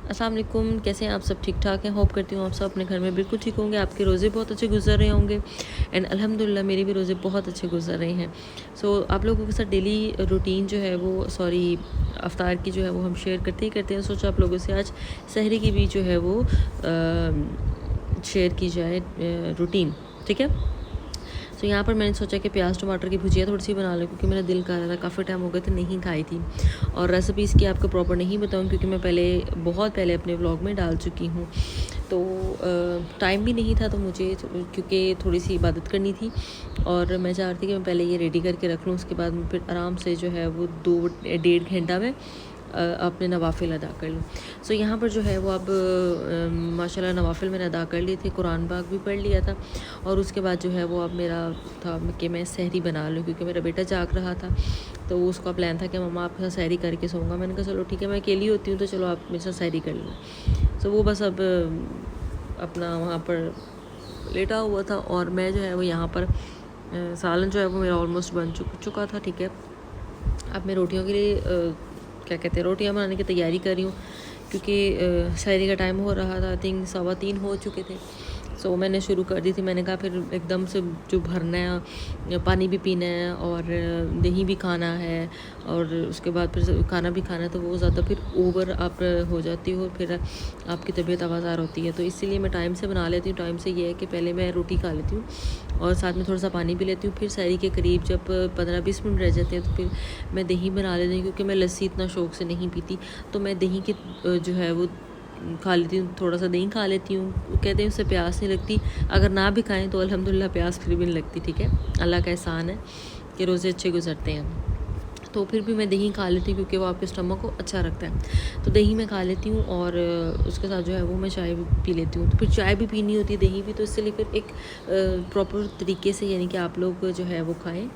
अस्सलाम वालेकुम, कैसे हैं आप सब? ठीक ठाक हैं? होप करती हूँ आप सब अपने घर में बिल्कुल ठीक होंगे। आपके रोज़े बहुत अच्छे गुजर रहे होंगे एंड अल्हम्दुलिल्लाह मेरे भी रोज़े बहुत अच्छे गुजर रहे हैं। सो आप लोगों के साथ डेली रूटीन जो है वो अफ्तार की जो है वो हम शेयर करते ही करते हैं। सोचा आप लोगों से आज सहरी की भी जो है वो शेयर की जाए रूटीन, ठीक है। तो यहाँ पर मैंने सोचा कि प्याज टमाटर की भुजिया थोड़ी सी बना लूँ, क्योंकि मेरा दिल कर रहा था, काफ़ी टाइम हो गए थे नहीं खाई थी। और रेसिपीज़ की आपको प्रॉपर नहीं बताऊँ, क्योंकि मैं बहुत पहले अपने व्लॉग में डाल चुकी हूँ। तो टाइम भी नहीं था, तो मुझे क्योंकि थोड़ी सी इबादत करनी थी और मैं चाह रही थी कि मैं पहले ये रेडी करके रख लूँ, उसके बाद मैं फिर आराम से जो है वो 2-1.5 घंटा में अपने नवाफिल अदा कर लूँ। सो यहाँ पर जो है वो अब माशाल्लाह नवाफिल मैंने अदा कर लिए थे, कुरान पाक भी पढ़ लिया था और उसके बाद जो है वो अब मेरा था कि मैं सहरी बना लूँ, क्योंकि मेरा बेटा जाग रहा था। तो उसका प्लान था कि मम्मा आपके साथ सहरी करके सोऊंगा। मैंने कहा चलो ठीक है, मैं अकेली होती हूँ तो चलो आप मेरे साथ सहरी कर लेना। सो वो बस अब अपना वहाँ पर लेटा हुआ था और मैं जो है वो यहाँ पर सालन जो है वो मेरा ऑलमोस्ट बन चुका था, ठीक है। अब मैं रोटियों के लिए क्या कहते हैं, रोटियां बनाने की तैयारी कर रही हूँ, क्योंकि सहरी का टाइम हो रहा था। आई थिंक 2:15 हो चुके थे। सो मैंने शुरू कर दी थी। मैंने कहा फिर एकदम से जो भरना है, पानी भी पीना है और दही भी खाना है और उसके बाद फिर खाना भी खाना है, तो वो ज़्यादा फिर ओवर आप हो जाती हो, फिर आपकी तबीयत आवाज़ार होती है। तो इसीलिए मैं टाइम से बना लेती हूँ। टाइम से ये है कि पहले मैं रोटी खा लेती हूँ और साथ में थोड़ा सा पानी पी लेती हूँ। फिर सहरी के करीब जब 15-20 मिनट रह जाते हैं तो फिर मैं दही बना लेती हूँ, क्योंकि मैं लस्सी इतना शौक़ से नहीं पीती। तो मैं दही की जो है वो खा लेती हूँ, थोड़ा सा दही खा लेती हूँ। कहते हैं उससे प्यास नहीं लगती, अगर ना भी खाएं तो अल्हम्दुलिल्लाह प्यास फिर भी नहीं लगती, ठीक है। अल्लाह का एहसान है कि रोज़े अच्छे गुजरते हैं। तो फिर भी मैं दही खा लेती हूँ, क्योंकि वो आपके स्टमक को अच्छा रखता है। तो दही मैं खा लेती हूँ और उसके साथ जो है वो मैं चाय भी पी लेती हूँ। तो फिर चाय भी पीनी होती है, दही भी, तो इसलिए फिर एक प्रॉपर तरीके से, यानी कि आप लोग जो है वो खाएँ,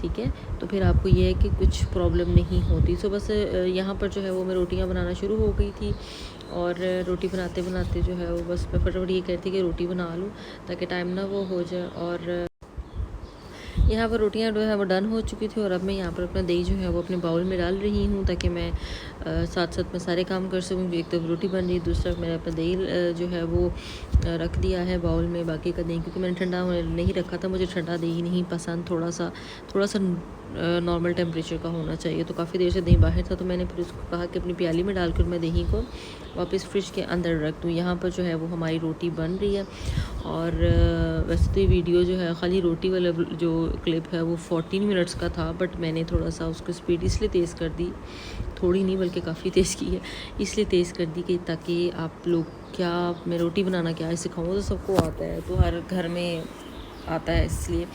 ठीक है। तो फिर आपको ये है कि कुछ प्रॉब्लम नहीं होती। सो बस यहाँ पर जो है वो मैं रोटियाँ बनाना शुरू हो गई थी और रोटी बनाते बनाते जो है वो बस मैं फटाफट ये कहती कि रोटी बना लूँ ताकि टाइम ना वो हो जाए। और यहाँ पर रोटियाँ जो है वो डन हो चुकी थी और अब मैं यहाँ पर अपना दही जो है वो अपने बाउल में डाल रही हूँ, ताकि मैं साथ साथ में सारे काम कर सकूँ। एक तरफ रोटी बन रही है, दूसरा मैंने अपना दही जो है वो रख दिया है बाउल में, बाकी का दही, क्योंकि मैंने ठंडा नहीं रखा था। मुझे ठंडा दही नहीं पसंद, थोड़ा सा नॉर्मल टेम्परेचर का होना चाहिए। तो काफ़ी देर से दही बाहर था, तो मैंने फिर उसको कहा कि अपनी प्याली में डालकर मैं दही को वापस फ्रिज के अंदर रख दूँ। यहाँ पर जो है वो हमारी रोटी बन रही है और वैसे तो ये वीडियो जो है खाली रोटी वाला जो क्लिप है वो 14 मिनट्स का था, बट मैंने थोड़ा सा उसको स्पीड इसलिए तेज़ कर दी, थोड़ी नहीं बल्कि काफ़ी तेज़ की है, इसलिए तेज़ कर दी कि ताकि आप लोग क्या मैं रोटी बनाना क्या सिखाऊँ। तो सबको आता है, तो हर घर में आता है, इसलिए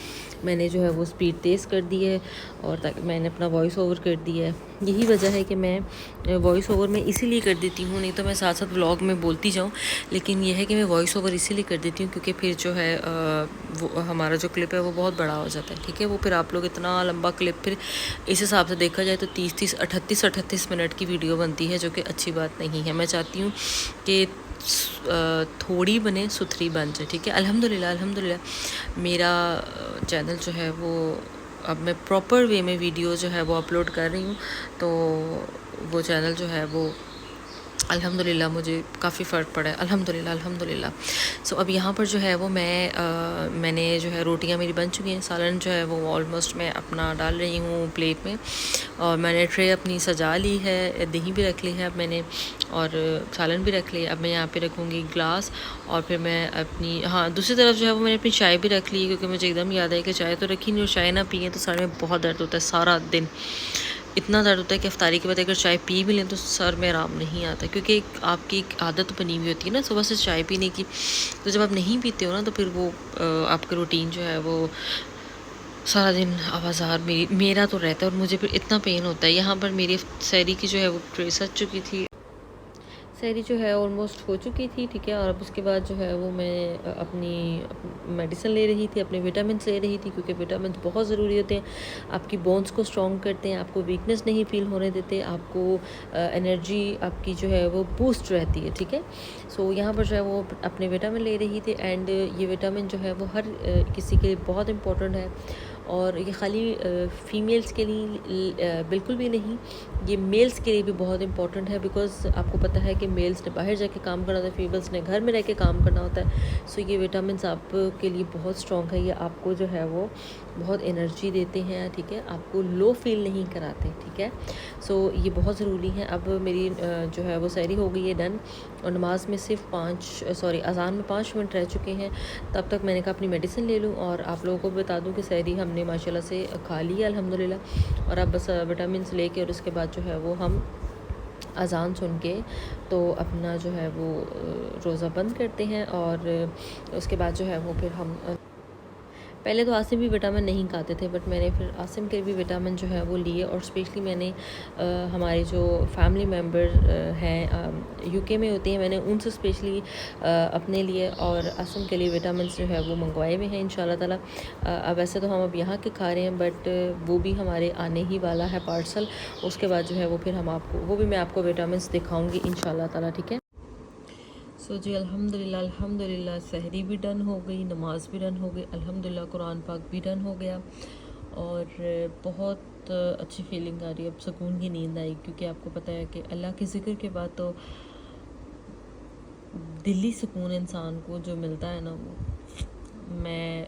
मैंने जो है वो स्पीड तेज़ कर दी है और ताकि मैंने अपना वॉइस ओवर कर दिया है। यही वजह है कि मैं वॉइस ओवर में इसीलिए कर देती हूँ, नहीं तो मैं साथ साथ व्लॉग में बोलती जाऊँ, लेकिन यह है कि मैं वॉइस ओवर इसीलिए कर देती हूँ क्योंकि फिर जो है वो हमारा जो क्लिप है वो बहुत बड़ा हो जाता है, ठीक है। वो फिर आप लोग इतना लंबा क्लिप, फिर इस हिसाब से देखा जाए तो 30-30 38 मिनट की वीडियो बनती है, जो कि अच्छी बात नहीं है। मैं चाहती हूँ कि थोड़ी बने सुथरी बन जाए, ठीक है। अल्हम्दुलिल्लाह मेरा चैनल जो है वो अब मैं प्रॉपर वे में वीडियो जो है वो अपलोड कर रही हूँ, तो वो चैनल जो है वो अल्हम्दुलिल्लाह मुझे काफ़ी फ़र्क पड़ा है, अल्हम्दुलिल्लाह। सो अब यहाँ पर जो है वो मैंने जो है रोटियाँ मेरी बन चुकी हैं। सालन जो है वो ऑलमोस्ट मैं अपना डाल रही हूँ प्लेट में और मैंने ट्रे अपनी सजा ली है, दही भी रख ली है अब मैंने और सालन भी रख लिया। अब मैं यहाँ पे रखूँगी ग्लास और फिर मैं अपनी दूसरी तरफ जो है वो मैंने अपनी चाय भी रख ली है, क्योंकि मुझे एकदम याद है कि चाय तो रखी नहीं और चाय ना पिए तो सर में बहुत दर्द होता है, सारा दिन इतना दर्द होता है कि इफ्तारी के बाद अगर चाय पी भी लें तो सर में आराम नहीं आता, क्योंकि आपकी एक आदत बनी हुई होती है ना सुबह से चाय पीने की। तो जब आप नहीं पीते हो ना तो फिर वो आपका रूटीन जो है वो सारा दिन आवाज़ार मेरा तो रहता है और मुझे फिर इतना पेन होता है। यहाँ पर मेरी सहरी की जो है वो ट्रे सज चुकी थी, सहरी जो है ऑलमोस्ट हो चुकी थी, ठीक है। और अब उसके बाद जो है वो मैं अपनी मेडिसिन ले रही थी, अपने विटामिन ले रही थी, क्योंकि विटामिन बहुत ज़रूरी होते हैं, आपकी बोन्स को स्ट्रॉन्ग करते हैं, आपको वीकनेस नहीं फील होने देते, आपको एनर्जी आपकी जो है वो बूस्ट रहती है, ठीक है। सो यहाँ पर जो है वो अपने विटामिन ले रही थी एंड ये विटामिन जो है वो हर किसी के लिए बहुत इंपॉर्टेंट है और ये ख़ाली फ़ीमेल्स के लिए बिल्कुल भी नहीं, ये मेल्स के लिए भी बहुत इंपॉर्टेंट है। बिकॉज़ आपको पता है कि मेल्स ने बाहर जाके काम करना होता है, फीमेल्स ने घर में रह के काम करना होता है। सो ये विटामिन्स आपके लिए बहुत स्ट्रॉन्ग है, ये आपको जो है वो बहुत एनर्जी देते हैं, ठीक है, आपको लो फील नहीं कराते, ठीक है। सो ये बहुत ज़रूरी है। अब मेरी जो है वो सहरी हो गई है डन, और नमाज में सिर्फ अज़ान में 5 मिनट रह चुके हैं। तब तक मैंने कहा अपनी मेडिसिन ले लूँ और आप लोगों को बता दूँ कि सहरी हमने माशाल्लाह से खा ली है अल्हम्दुलिल्लाह। और अब बस विटामिन्स लेके और उसके बाद जो है वो हम अज़ान सुन के तो अपना जो है वो रोज़ा बंद करते हैं। और उसके बाद जो है वो फिर हम पहले तो आसिम भी विटामिन नहीं खाते थे, बट मैंने फिर आसिम के भी विटामिन जो है वो लिए। और स्पेशली मैंने हमारे जो फैमिली मेम्बर हैं यूके में होते हैं, मैंने उनसे स्पेशली अपने लिए और आसिम के लिए विटामिन जो है वो मंगवाए हुए हैं इंशाल्लाह ताला। अब वैसे तो हम अब यहाँ के खा रहे हैं, बट वो भी हमारे आने ही वाला है पार्सल। उसके बाद जो है वो फिर हम आपको वो भी मैं आपको विटामिन दिखाऊँगी इंशाल्लाह ताला, ठीक है। सो जी अल्हम्दुलिल्लाह सहरी भी डन हो गई, नमाज भी डन हो गई, अल्हम्दुलिल्लाह कुरान पाक भी डन हो गया। और बहुत अच्छी फीलिंग आ रही है, अब सुकून की नींद आई। क्योंकि आपको पता है कि अल्लाह के ज़िक्र के बाद तो दिली सुकून इंसान को जो मिलता है ना, वो मैं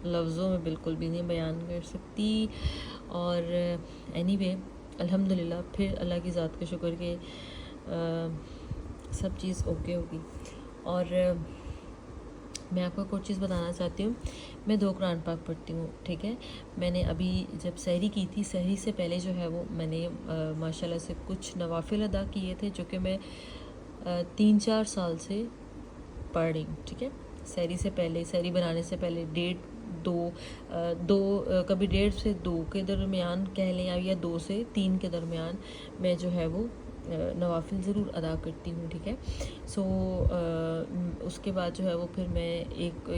लफ्ज़ों में बिल्कुल भी नहीं बयान कर सकती। और एनीवे अल्हम्दुलिल्लाह फिर अल्लाह की ज़ात के शुक्र के सब चीज़ ओके होगी। और मैं आपको एक और चीज़ बताना चाहती हूँ, मैं 2 कुरान पाक पढ़ती हूँ, ठीक है। मैंने अभी जब सहरी की थी, सहरी से पहले जो है वो मैंने माशाल्लाह से कुछ नवाफिल अदा किए थे, जो कि मैं 3-4 साल से पढ़ रही हूँ, ठीक है। सहरी से पहले, सहरी बनाने से पहले 1.5-2 कभी 1.5 से 2 के दरमियान कह लें, या 2 से 3 के दरमियान मैं जो है वो नवाफिल ज़रूर अदा करती हूँ, ठीक है। सो उसके बाद जो है वो फिर मैं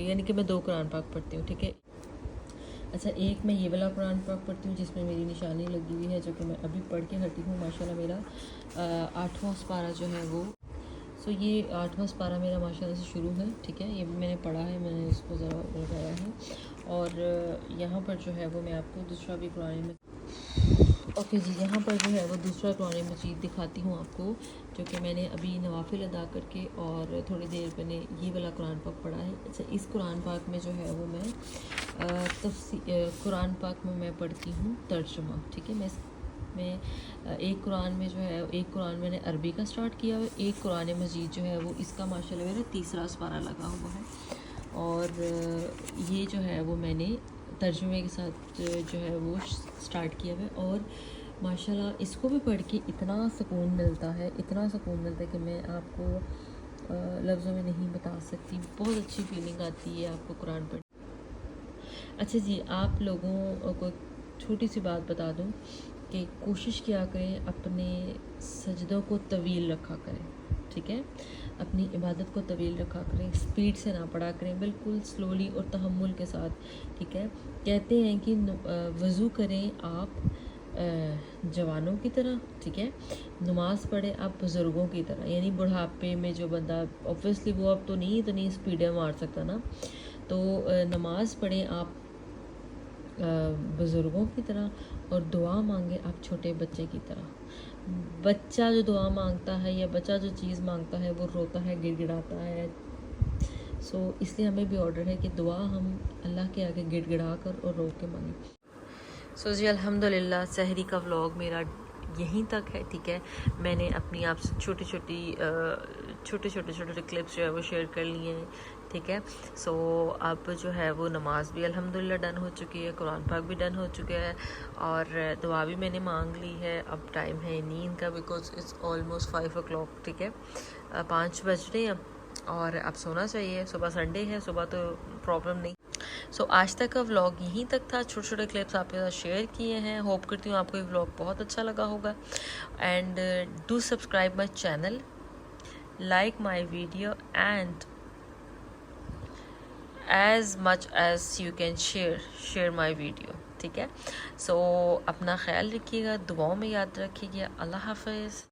यानी कि मैं 2 कुरान पाक पढ़ती हूँ, ठीक है। अच्छा, एक मैं ये वाला कुरान पाक पढ़ती हूँ जिसमें मेरी निशानी लगी हुई है, जो कि मैं अभी पढ़ के हटी हूँ। माशाल्लाह मेरा 8वां पारा जो है वो ये 8वां पारा मेरा माशाल्लाह से शुरू है, ठीक है। ये भी मैंने पढ़ा है, मैंने इसको ज़रा लगाया है। और यहाँ पर जो है वो मैं आपको दूसरा भी कुरान में ओके जी, यहाँ पर जो है वो दूसरा कुरान मजीद दिखाती हूँ आपको, जो कि मैंने अभी नवाफिल अदा करके और थोड़ी देर मैंने ये वाला कुरान पाक पढ़ा है। अच्छा, इस कुरान पाक में जो है वो मैं कुरान पाक में मैं पढ़ती हूँ तर्जुमा, ठीक है। मैं एक कुरान में जो है, एक कुरान मैंने अरबी का स्टार्ट किया है, एक कुरान मजीद जो है वो इसका माशाल्लाह मेरा 3रा पारा लगा हुआ है। और ये जो है वो मैंने तर्जुमे के साथ जो है वो स्टार्ट किया है। और माशाल्लाह इसको भी पढ़ के इतना सुकून मिलता है, इतना सुकून मिलता है कि मैं आपको लफ्ज़ों में नहीं बता सकती। बहुत अच्छी फीलिंग आती है आपको कुरान पढ़। अच्छा जी, आप लोगों को छोटी सी बात बता दूं कि कोशिश किया करें अपने सजदों को तवील रखा करें, ठीक है। अपनी इबादत को तवील रखा करें, स्पीड से ना पढ़ा करें, बिल्कुल स्लोली और तहम्मुल के साथ, ठीक है। कहते हैं कि वज़ू करें आप जवानों की तरह, ठीक है। नमाज़ पढ़े आप बुज़ुर्गों की तरह, यानी बुढ़ापे में जो बंदा ऑब्वियसली वो अब तो नहीं इतनी स्पीडें मार सकता ना, तो नमाज़ पढ़ें आप बुज़ुर्गों की तरह, और दुआ मांगे आप छोटे बच्चे की तरह। बच्चा जो दुआ मांगता है या बच्चा जो चीज़ मांगता है वो रोता है, गिड़गिड़ाता है। सो इसलिए हमें भी ऑर्डर है कि दुआ हम अल्लाह के आगे गिड़गिड़ा कर और रो के मांगें। सो जी अल्हम्दुलिल्लाह सहरी का व्लॉग मेरा यहीं तक है, ठीक है। मैंने अपनी आपसे छोटे छोटे क्लिप्स जो है वो शेयर कर लिए हैं, ठीक है। सो अब जो है वो नमाज भी अल्हम्दुलिल्लाह डन हो चुकी है, कुरान पाक भी डन हो चुके हैं, और दुआ भी मैंने मांग ली है। अब टाइम है नींद का, बिकॉज इट्स ऑलमोस्ट 5 o'clock, ठीक है। 5 बज रहे हैं और अब सोना चाहिए। सुबह संडे है, सुबह तो प्रॉब्लम नहीं। सो आज तक का व्लॉग यहीं तक था, छोटे छोटे क्लिप्स आपके साथ शेयर किए हैं। होप करती हूँ आपको ये व्लॉग बहुत अच्छा लगा होगा। And do subscribe my channel, like my video, and as much as you can share my video, ठीक है। सो अपना ख्याल रखिएगा, दुआओं में याद रखिएगा। अल्लाह हाफ़िज़।